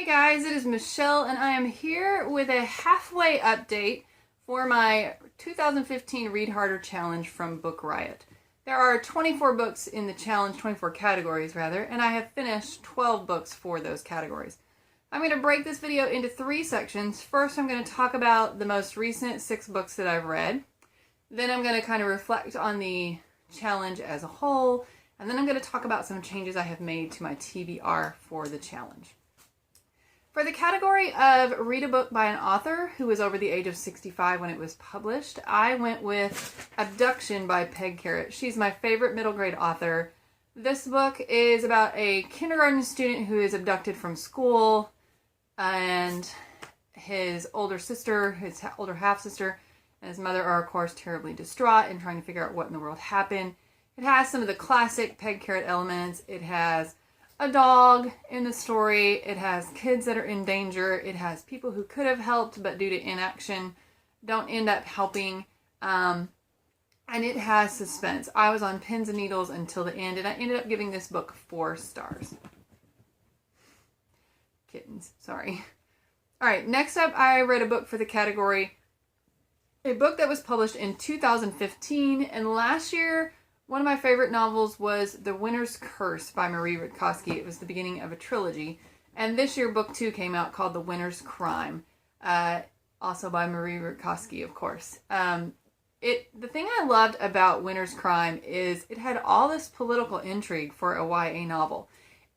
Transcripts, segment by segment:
guys, it is Michelle and I am here with a halfway update for my 2015 Read Harder Challenge from Book Riot. There are 24 books in the challenge, 24 categories rather, and I have finished 12 books for those categories. I'm going to break this video into 3 sections. First, I'm going to talk about the most recent 6 books that I've read. Then I'm going to kind of reflect on the challenge as a whole, and then I'm going to talk about some changes I have made to my TBR for the challenge. For the category of read a book by an author who was over the age of 65 when it was published, I went with Abduction by Peg Carrot. She's my favorite middle grade author. This book is about a kindergarten student who is abducted from school, and his older sister, his older half-sister, and his mother are, of course, terribly distraught and trying to figure out what in the world happened. It has some of the classic Peg Carrot elements. It has a dog in the story. It has kids that are in danger. It has people who could have helped but due to inaction don't end up helping. And it has suspense. I was on pins and needles until the end, and I ended up giving this book 4 stars. Kittens, sorry. Alright, next up I read a book for the category, a book that was published in 2015, and last year one of my favorite novels was The Winter's Curse by Marie Rutkoski. It was the beginning of a trilogy. And this year, book 2 came out called The Winter's Crime. Also by Marie Rutkoski, of course. The thing I loved about Winter's Crime is it had all this political intrigue for a YA novel.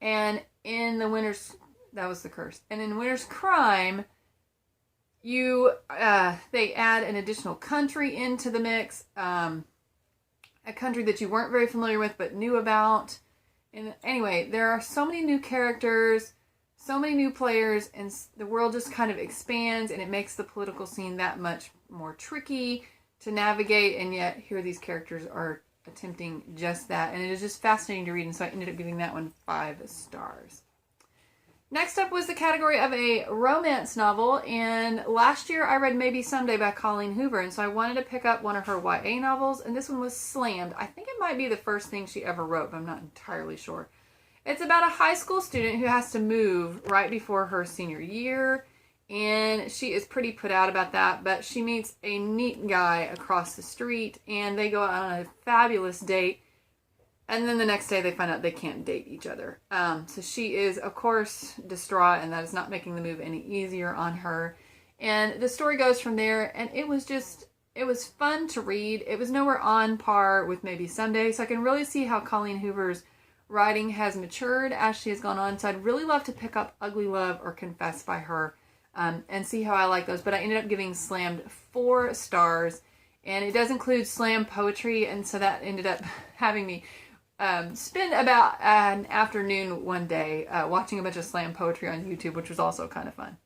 And in that was The Curse. And in Winter's Crime, they add an additional country into the mix. A country that you weren't very familiar with but knew about. And anyway, there are so many new characters, so many new players, and the world just kind of expands, and it makes the political scene that much more tricky to navigate, and yet here these characters are attempting just that, and it is just fascinating to read, and so I ended up giving that one 5 stars. Next up was the category of a romance novel, and last year I read Maybe Someday by Colleen Hoover, and so I wanted to pick up one of her YA novels, and this one was Slammed. I think it might be the first thing she ever wrote, but I'm not entirely sure. It's about a high school student who has to move right before her senior year, and she is pretty put out about that, but she meets a neat guy across the street, and they go on a fabulous date. And then the next day they find out they can't date each other. So she is, of course, distraught, and that is not making the move any easier on her. And the story goes from there, and it was fun to read. It was nowhere on par with Maybe Someday, so I can really see how Colleen Hoover's writing has matured as she has gone on. So I'd really love to pick up Ugly Love or Confess by her and see how I like those. But I ended up giving Slammed 4 stars, and it does include slam poetry, and so that ended up having me spend about an afternoon one day watching a bunch of slam poetry on YouTube, which was also kind of fun.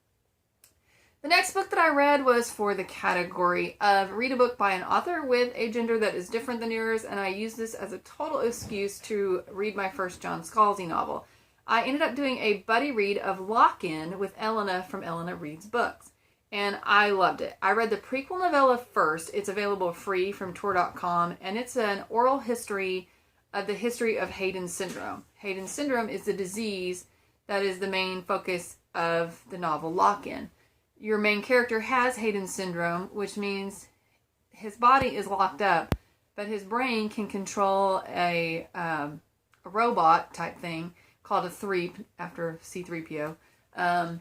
The next book that I read was for the category of read a book by an author with a gender that is different than yours, and I used this as a total excuse to read my first John Scalzi novel. I ended up doing a buddy read of Lock-In with Elena from Elena Reads Books, and I loved it. I read the prequel novella first. It's available free from Tor.com, and it's an oral history of the history of Hayden's syndrome. Hayden's syndrome is the disease that is the main focus of the novel Lock-In. Your main character has Hayden's syndrome, which means his body is locked up, but his brain can control a robot type thing called a Threep, after C-3PO, and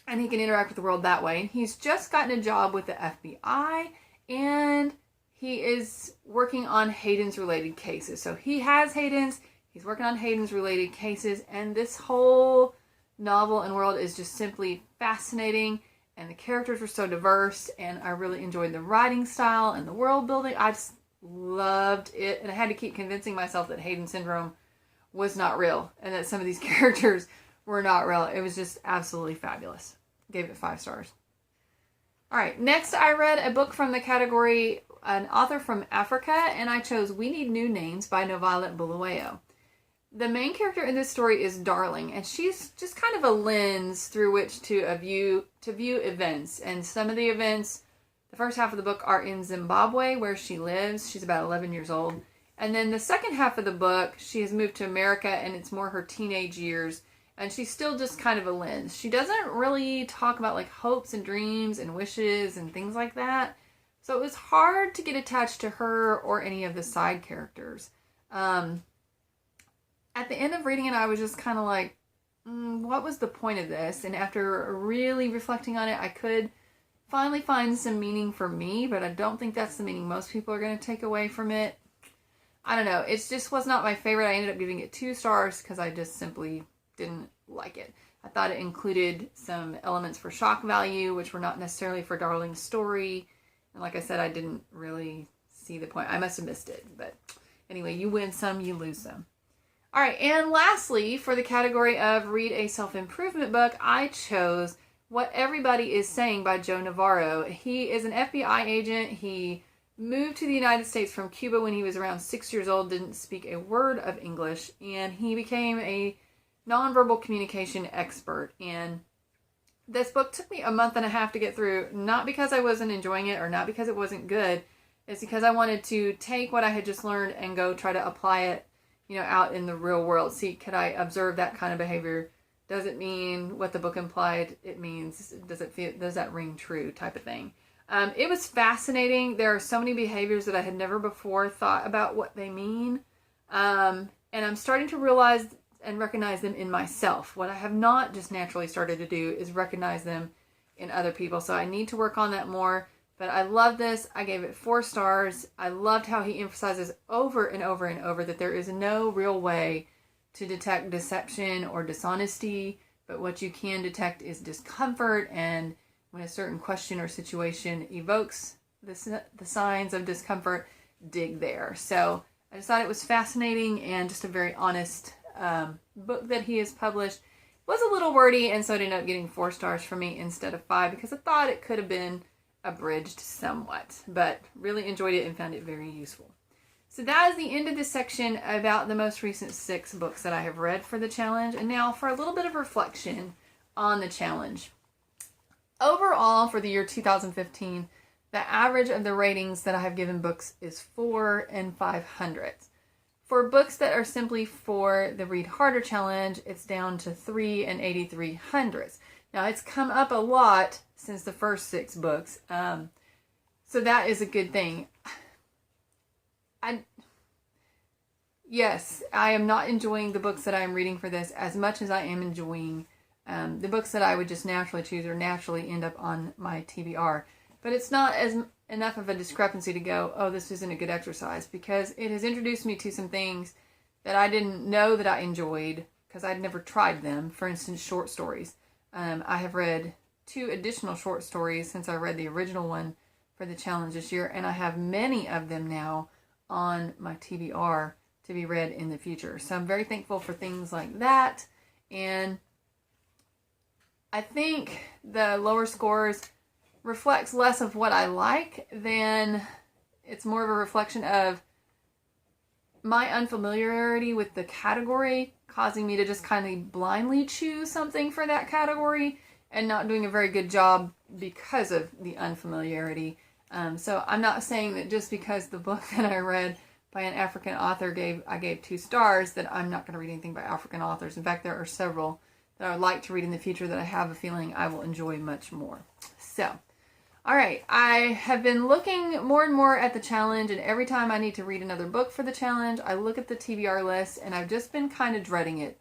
he can interact with the world that way. And he's just gotten a job with the FBI, and he is working on Hayden's related cases. So he has Hayden's, he's working on Hayden's related cases, and this whole novel and world is just simply fascinating, and the characters were so diverse, and I really enjoyed the writing style and the world building. I just loved it, and I had to keep convincing myself that Hayden's syndrome was not real, and that some of these characters were not real. It was just absolutely fabulous. Gave it 5 stars. Alright, next I read a book from the category an author from Africa, and I chose We Need New Names by Novalet Bulawayo. The main character in this story is Darling, and she's just kind of a lens through which to view events. And some of the events, the first half of the book, are in Zimbabwe, where she lives. She's about 11 years old. And then the second half of the book, she has moved to America, and it's more her teenage years. And she's still just kind of a lens. She doesn't really talk about like hopes and dreams and wishes and things like that. So it was hard to get attached to her or any of the side characters. At the end of reading it, I was just kind of like, what was the point of this? And after really reflecting on it, I could finally find some meaning for me, but I don't think that's the meaning most people are going to take away from it. I don't know. It just was not my favorite. I ended up giving it 2 stars because I just simply didn't like it. I thought it included some elements for shock value, which were not necessarily for Darling's story. And like I said, I didn't really see the point. I must have missed it. But anyway, you win some, you lose some. All right, and lastly, for the category of read a self-improvement book, I chose What Everybody Is Saying by Joe Navarro. He is an FBI agent. He moved to the United States from Cuba when he was around 6 years old, didn't speak a word of English, and he became a nonverbal communication expert. And this book took me a month and a half to get through, not because I wasn't enjoying it or not because it wasn't good. It's because I wanted to take what I had just learned and go try to apply it, out in the real world. See, could I observe that kind of behavior? Does it mean what the book implied it means? Does that ring true type of thing? It was fascinating. There are so many behaviors that I had never before thought about what they mean. And I'm starting to realize and recognize them in myself. What I have not just naturally started to do is recognize them in other people. So I need to work on that more. But I love this. I gave it 4 stars. I loved how he emphasizes over and over and over that there is no real way to detect deception or dishonesty, but what you can detect is discomfort, and when a certain question or situation evokes the signs of discomfort, dig there. So I just thought it was fascinating and just a very honest book that he has published. It was a little wordy, and so it ended up getting 4 stars from me instead of 5 because I thought it could have been abridged somewhat, but really enjoyed it and found it very useful. So that is the end of this section about the most recent 6 books that I have read for the challenge. And now for a little bit of reflection on the challenge. Overall, for the year 2015, the average of the ratings that I have given books is 4 500. For books that are simply for the Read Harder challenge, it's down to 3 8300. Now, it's come up a lot since the first 6 books, so that is a good thing. Yes, I am not enjoying the books that I am reading for this as much as I am enjoying the books that I would just naturally choose or naturally end up on my TBR. But it's not enough of a discrepancy to go, oh, this isn't a good exercise, because it has introduced me to some things that I didn't know that I enjoyed because I'd never tried them. For instance, short stories. I have read 2 additional short stories since I read the original one for the challenge this year, and I have many of them now on my TBR to be read in the future. So I'm very thankful for things like that. And I think the lower scores reflects less of what I like than it's more of a reflection of my unfamiliarity with the category causing me to just kind of blindly choose something for that category and not doing a very good job because of the unfamiliarity. So I'm not saying that just because the book that I read by an African author I gave 2 stars that I'm not going to read anything by African authors. In fact, there are several that I would like to read in the future that I have a feeling I will enjoy much more. So, all right, I have been looking more and more at the challenge, and every time I need to read another book for the challenge, I look at the TBR list, and I've just been kind of dreading it.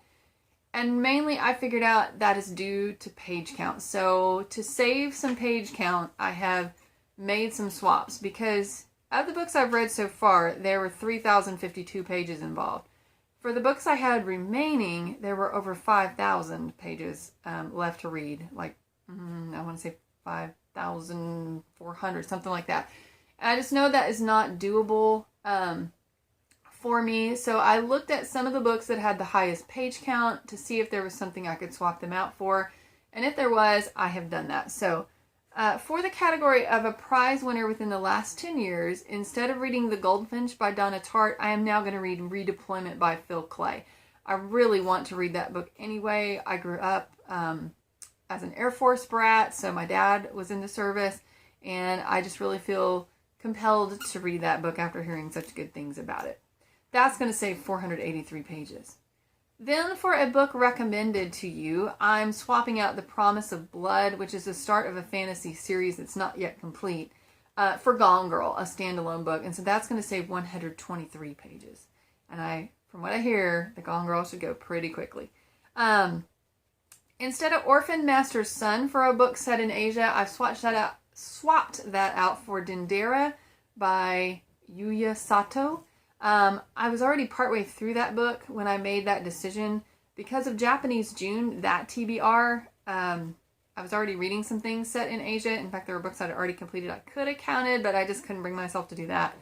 And mainly I figured out that is due to page count. So to save some page count, I have made some swaps because of the books I've read so far, there were 3,052 pages involved. For the books I had remaining, there were over 5,000 pages left to read. Like, I want to say 5,400, something like that. And I just know that is not doable for me. So I looked at some of the books that had the highest page count to see if there was something I could swap them out for. And if there was, I have done that. So for the category of a prize winner within the last 10 years, instead of reading The Goldfinch by Donna Tartt, I am now going to read Redeployment by Phil Clay. I really want to read that book anyway. I grew up as an Air Force brat, so my dad was in the service, and I just really feel compelled to read that book after hearing such good things about it. That's going to save 483 pages. Then for a book recommended to you, I'm swapping out The Promise of Blood, which is the start of a fantasy series that's not yet complete, for Gone Girl, a standalone book. And so that's going to save 123 pages. And from what I hear, the Gone Girl should go pretty quickly. Instead of Orphan Master's Son for a book set in Asia, I've swapped that out for Dendera by Yuya Sato. I was already partway through that book when I made that decision. Because of Japanese June, that TBR, I was already reading some things set in Asia. In fact, there were books I'd already completed I could have counted, but I just couldn't bring myself to do that.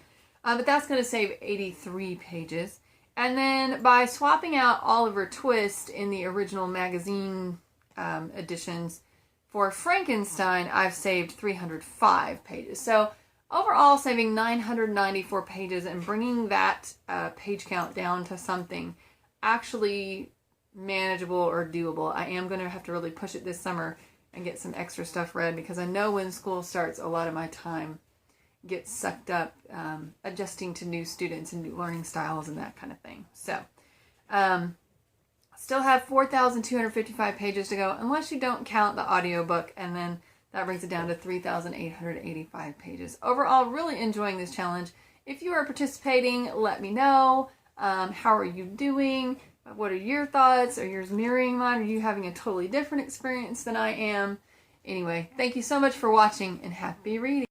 But that's going to save 83 pages. And then by swapping out Oliver Twist in the original magazine editions for Frankenstein, I've saved 305 pages. So overall, saving 994 pages and bringing that page count down to something actually manageable or doable. I am going to have to really push it this summer and get some extra stuff read, because I know when school starts, a lot of my time gets sucked up adjusting to new students and new learning styles and that kind of thing. So, still have 4,255 pages to go, unless you don't count the audiobook, and then that brings it down to 3,885 pages. Overall, really enjoying this challenge. If you are participating, let me know. How are you doing? What are your thoughts? Are yours mirroring mine? Are you having a totally different experience than I am? Anyway, thank you so much for watching, and happy reading.